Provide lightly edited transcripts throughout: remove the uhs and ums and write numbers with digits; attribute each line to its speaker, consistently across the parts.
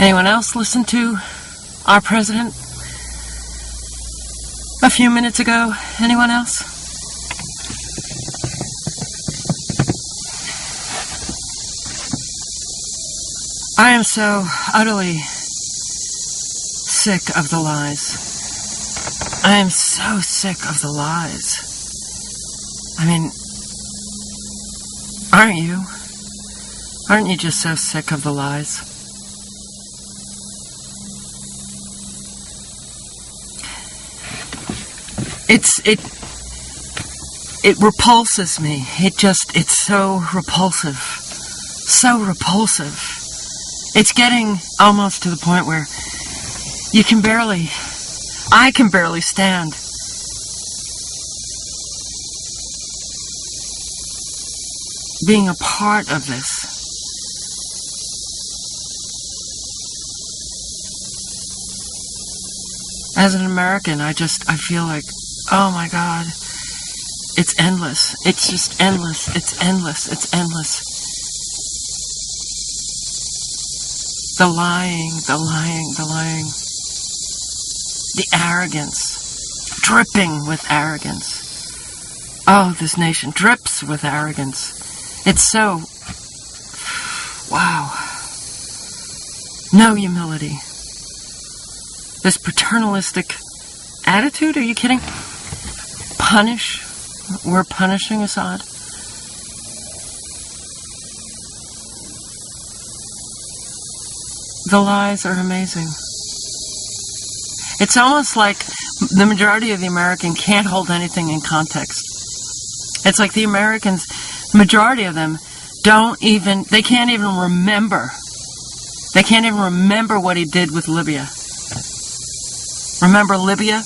Speaker 1: Anyone else listen to our president a few minutes ago? Anyone else? I am so utterly sick of the lies. I am so sick of the lies. I mean, aren't you? Aren't you just so sick of the lies? It repulses me. It's so repulsive. So repulsive. It's getting almost to the point where I can barely stand being a part of this. As an American, I feel like, oh my God, it's endless. It's just endless. It's endless. It's endless. The lying, the lying, the lying. The arrogance. Dripping with arrogance. Oh, this nation drips with arrogance. It's so... wow. No humility. This paternalistic attitude, are you kidding? Punish. We're punishing Assad. The lies are amazing. It's almost like the majority of the American can't hold anything in context. It's like the Americans, majority of them, they can't even remember. They can't even remember what he did with Libya. Remember Libya?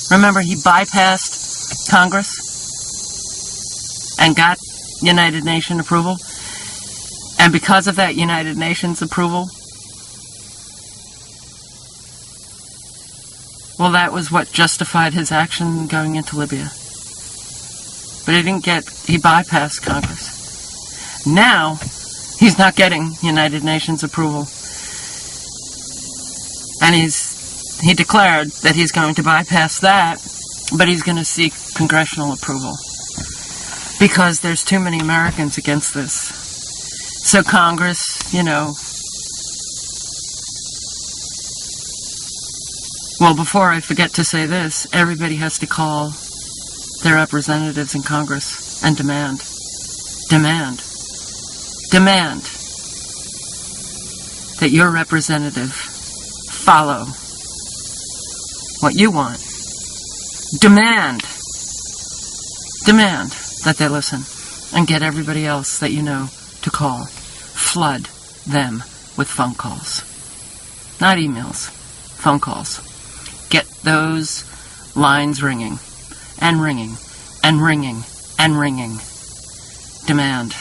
Speaker 1: Remember he bypassed Congress and got United Nations approval? And because of that United Nations approval, well, that was what justified his action going into Libya. But he bypassed Congress. Now, he's not getting United Nations approval. And he declared that he's going to bypass that, but he's going to seek congressional approval. Because there's too many Americans against this. So Congress, well, before I forget to say this, everybody has to call their representatives in Congress and demand that your representative follow what you want. Demand that they listen and get everybody else that you know to call. Flood them with phone calls. Not emails, phone calls. Get those lines ringing and ringing and ringing and ringing. Demand.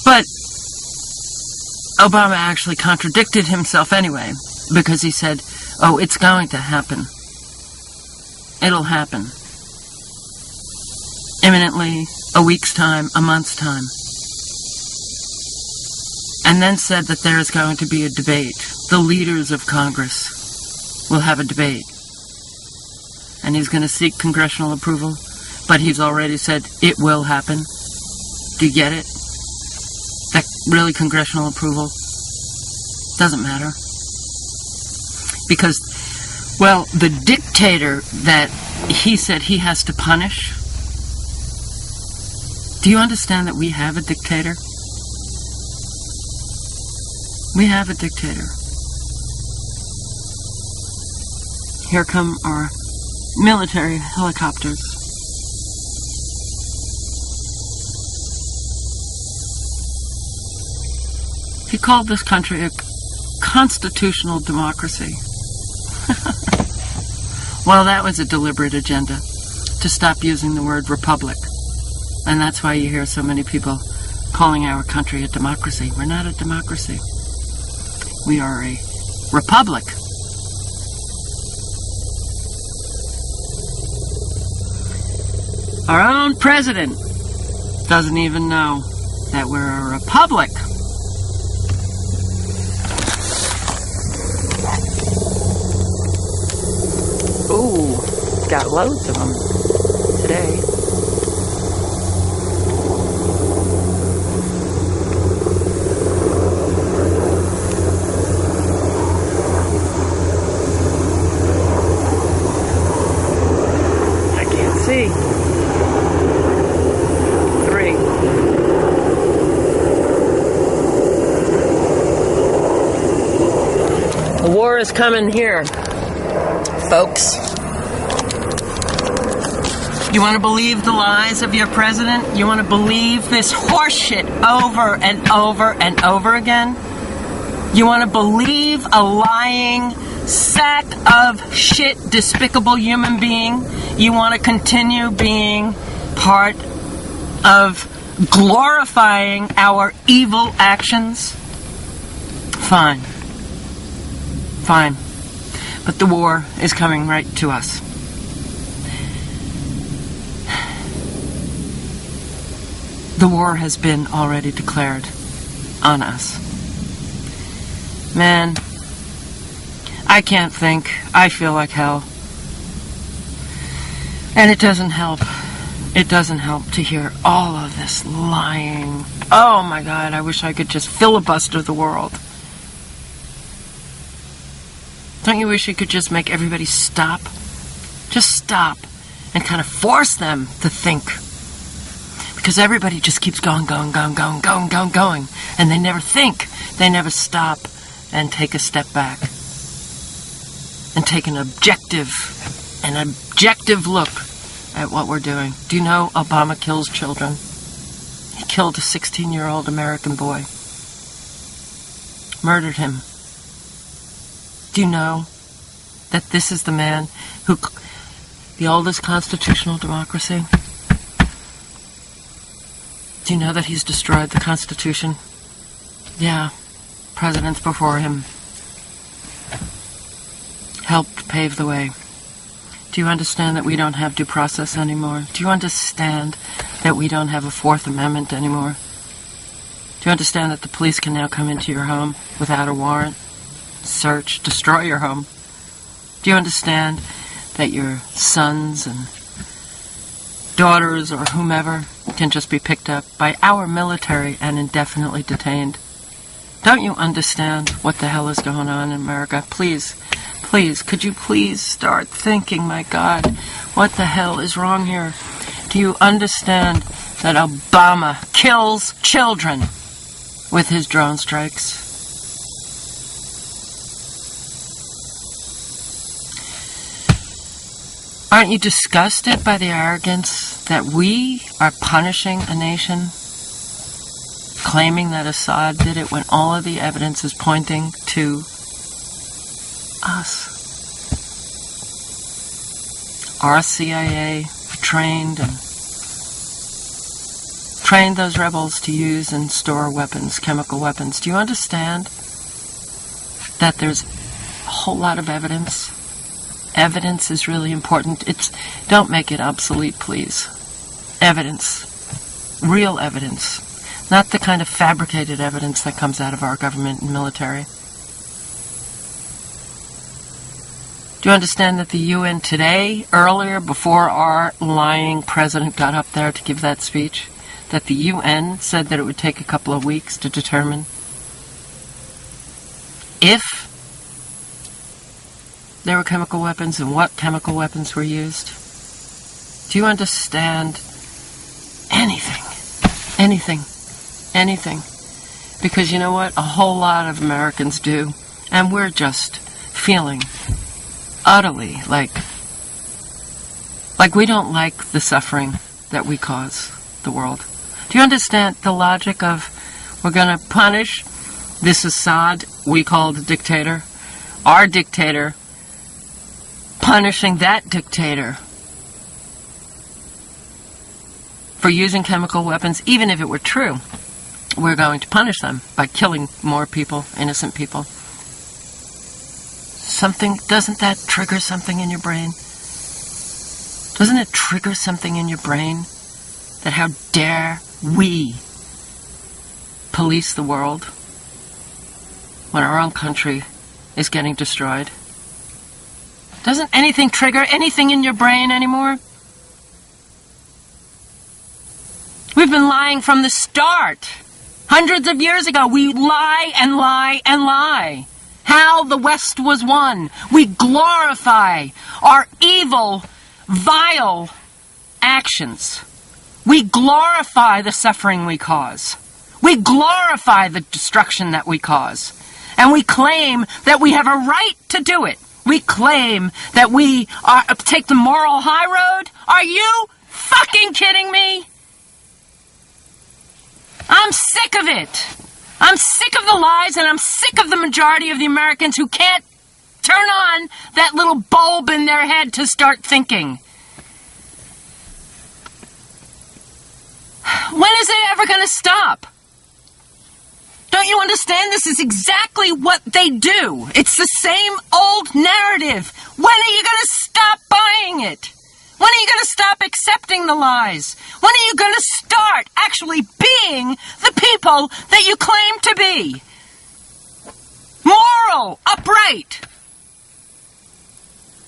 Speaker 1: But Obama actually contradicted himself anyway, because he said, oh, it's going to happen. It'll happen. Imminently, a week's time, a month's time. And then said that there is going to be a debate. The leaders of Congress will have a debate. And he's going to seek congressional approval, but he's already said it will happen. Do you get it? That really congressional approval doesn't matter. Because, well, the dictator that he said he has to punish, do you understand that we have a dictator? We have a dictator. Here come our military helicopters. He called this country a constitutional democracy. Well, that was a deliberate agenda, to stop using the word republic. And that's why you hear so many people calling our country a democracy. We're not a democracy. We are a republic. Our own president doesn't even know that we're a republic. Ooh, got loads of them today. I can't see. 3. The war is coming here, folks. You want to believe the lies of your president? You want to believe this horseshit over and over and over again? You want to believe a lying sack of shit, despicable human being? You want to continue being part of glorifying our evil actions? Fine. Fine. But the war is coming right to us. The war has been already declared on us. Man, I can't think. I feel like hell. And it doesn't help. It doesn't help to hear all of this lying. Oh my God, I wish I could just filibuster the world. Don't you wish you could just make everybody stop? Just stop and kind of force them to think. Because everybody just keeps going. And they never think. They never stop and take a step back. And take an objective look at what we're doing. Do you know Obama kills children? He killed a 16-year-old American boy. Murdered him. Do you know that this is the man who, the oldest constitutional democracy? Do you know that he's destroyed the Constitution? Yeah, presidents before him helped pave the way. Do you understand that we don't have due process anymore? Do you understand that we don't have a Fourth Amendment anymore? Do you understand that the police can now come into your home without a warrant? Search, destroy your home. Do you understand that your sons and daughters or whomever can just be picked up by our military and indefinitely detained? Don't you understand what the hell is going on in America? Please, could you please start thinking, my God, what the hell is wrong here? Do you understand that Obama kills children with his drone strikes? Aren't you disgusted by the arrogance that we are punishing a nation, claiming that Assad did it when all of the evidence is pointing to us? Our CIA trained those rebels to use and store weapons, chemical weapons. Do you understand that there's a whole lot of evidence? Evidence is really important. Don't make it obsolete, please. Evidence. Real evidence. Not the kind of fabricated evidence that comes out of our government and military. Do you understand that the UN today, earlier, before our lying president got up there to give that speech, that the UN said that it would take a couple of weeks to determine if there were chemical weapons and what chemical weapons were used? Do you understand anything? Anything? Because you know what? A whole lot of Americans do. And we're just feeling utterly like we don't like the suffering that we cause the world. Do you understand the logic of we're going to punish this Assad we call the dictator, our dictator, punishing that dictator for using chemical weapons? Even if it were true, we're going to punish them by killing more people, innocent people. Doesn't that trigger something in your brain? Doesn't it trigger something in your brain? That how dare we police the world when our own country is getting destroyed? Doesn't anything trigger anything in your brain anymore? We've been lying from the start. Hundreds of years ago, we lie and lie and lie. How the West was won. We glorify our evil, vile actions. We glorify the suffering we cause. We glorify the destruction that we cause. And we claim that we have a right to do it. We claim that we take the moral high road. Are you fucking kidding me? I'm sick of it. I'm sick of the lies, and I'm sick of the majority of the Americans who can't turn on that little bulb in their head to start thinking. When is it ever going to stop? Don't you understand? This is exactly what they do. It's the same old narrative. When are you going to stop buying it? When are you going to stop accepting the lies? When are you going to start actually being the people that you claim to be? Moral, upright.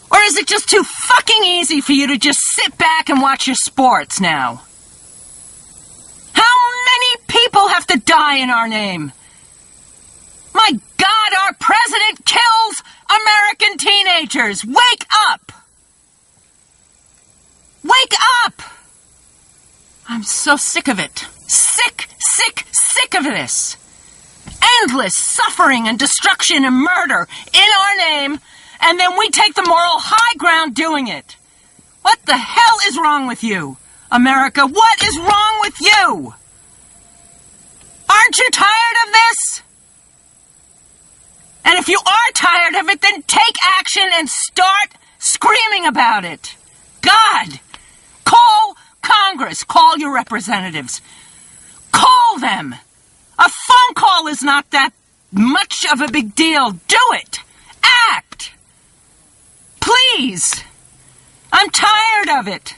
Speaker 1: Or is it just too fucking easy for you to just sit back and watch your sports now? How many people have to die in our name? My God, our president kills American teenagers. Wake up! Wake up! I'm so sick of it. Sick, sick, sick of this. Endless suffering and destruction and murder in our name, and then we take the moral high ground doing it. What the hell is wrong with you, America? What is wrong with you? Aren't you tired of this? And if you are tired of it, then take action and start screaming about it. God, call Congress, call your representatives. Call them. A phone call is not that much of a big deal. Do it. Act. Please. I'm tired of it.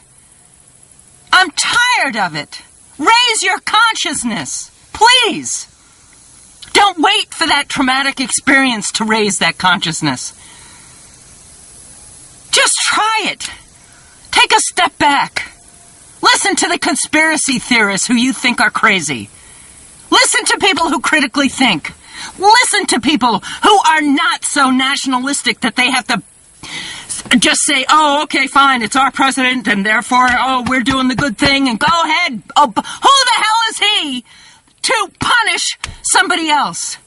Speaker 1: I'm tired of it. Raise your consciousness. Please. Don't wait for that traumatic experience to raise that consciousness. Just try it. Take a step back. Listen to the conspiracy theorists who you think are crazy. Listen to people who critically think. Listen to people who are not so nationalistic that they have to just say, oh, okay, fine, it's our president, and therefore, oh, we're doing the good thing, and go ahead. Oh, who the hell is he to punish somebody else?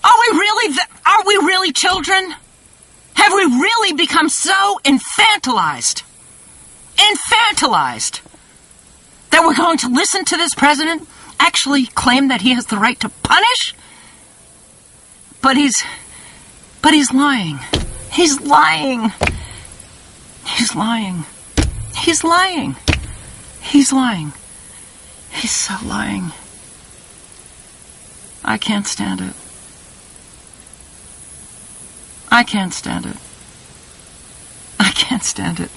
Speaker 1: Are we really children? Have we really become so infantilized that we're going to listen to this president actually claim that he has the right to punish? But he's lying. He's lying. He's lying. He's lying. He's lying. He's so lying. I can't stand it. I can't stand it. I can't stand it.